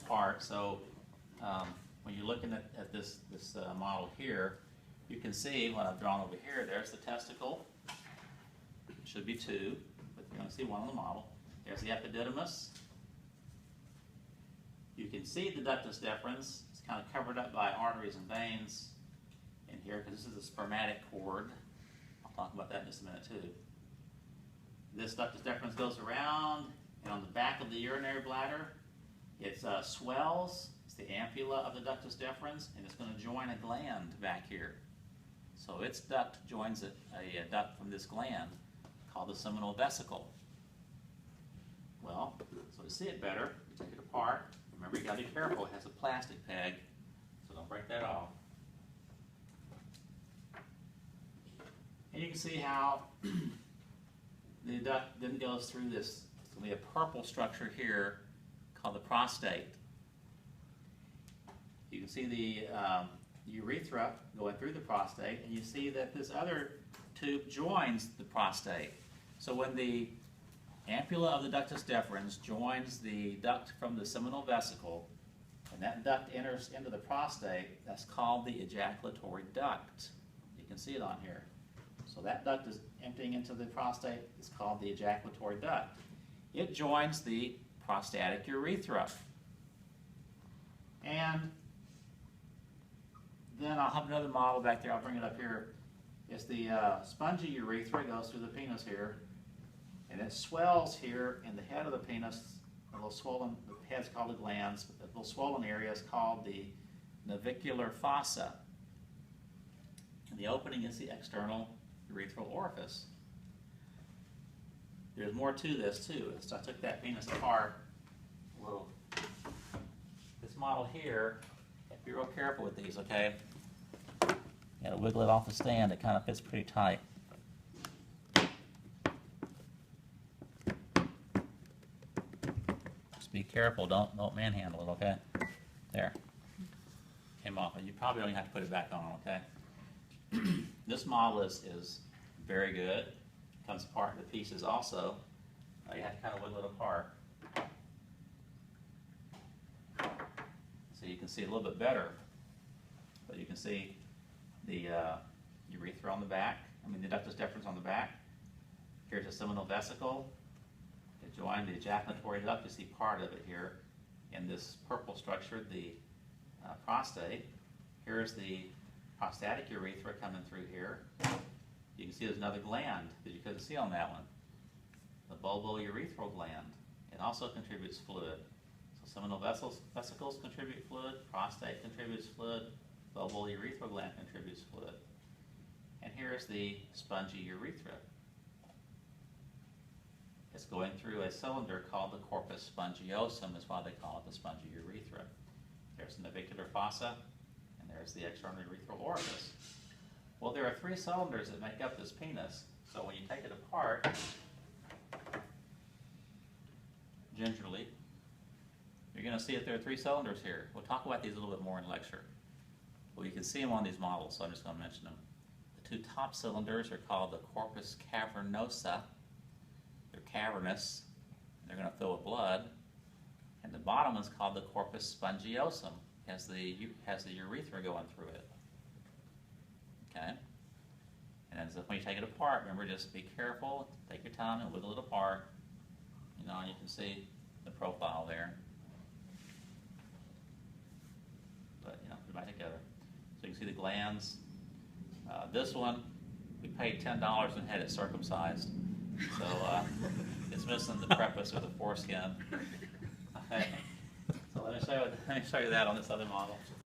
apart. So when you're looking at this model here, you can see what I've drawn over here. There's the testicle. It should be two, but you're going to see one on the model. There's the epididymis. You can see the ductus deferens. It's kind of covered up by arteries and veins in here because this is the spermatic cord. I'll talk about that in just a minute too. This ductus deferens goes around, and on the back of the urinary bladder, it swells. It's the ampulla of the ductus deferens, and it's going to join a gland back here. So its duct joins a duct from this gland called the seminal vesicle. Well, so to see it better, you take it apart. Remember, you got to be careful. It has a plastic peg, so don't break that off. And you can see how the duct then goes through this. It's going to be a purple structure here called the prostate. You can see the urethra going through the prostate, and you see that this other tube joins the prostate. So when the ampulla of the ductus deferens joins the duct from the seminal vesicle, and that duct enters into the prostate, that's called the ejaculatory duct. You can see it on here. So that duct is emptying into the prostate. It's called the ejaculatory duct. It joins the prostatic urethra. And then I'll have another model back there. I'll bring it up here. It's the spongy urethra. It goes through the penis here. And it swells here in the head of the penis. A little swollen, the head's called the glands, but the little swollen area is called the navicular fossa. And the opening is the external urethral orifice. There's more to this too. So I took that penis apart a little. This model here, be real careful with these, okay? You gotta wiggle it off the stand. It kind of fits pretty tight. Just be careful. Don't manhandle it, okay? There. Came off. You probably don't even have to put it back on, okay? This model is very good. Comes apart into pieces also. You have to kind of wiggle it apart. So you can see a little bit better. But you can see the urethra on the back. The ductus deferens on the back. Here's the seminal vesicle. It joined the ejaculatory duct. You see part of it here in this purple structure, the prostate. Here's the prostatic urethra coming through here. You can see there's another gland that you couldn't see on that one. The bulbourethral gland. It also contributes fluid. So seminal vesicles contribute fluid, prostate contributes fluid, bulbourethral gland contributes fluid. And here's the spongy urethra. It's going through a cylinder called the corpus spongiosum, is why they call it the spongy urethra. There's the navicular fossa, and there's the external urethral orifice. Well, there are three cylinders that make up this penis. So when you take it apart, gingerly, you're going to see that there are three cylinders here. We'll talk about these a little bit more in lecture. Well, you can see them on these models, so I'm just going to mention them. The two top cylinders are called the corpus cavernosa. They're cavernous. They're going to fill with blood. And the bottom is called the corpus spongiosum. Has the urethra going through it. Okay? And as if when you take it apart, remember, just be careful, take your time and wiggle it apart. And you can see the profile there. But, put it back together. So you can see the glands. This one, we paid $10 and had it circumcised. So it's missing the prepuce or the foreskin. Okay. So let me show you that on this other model.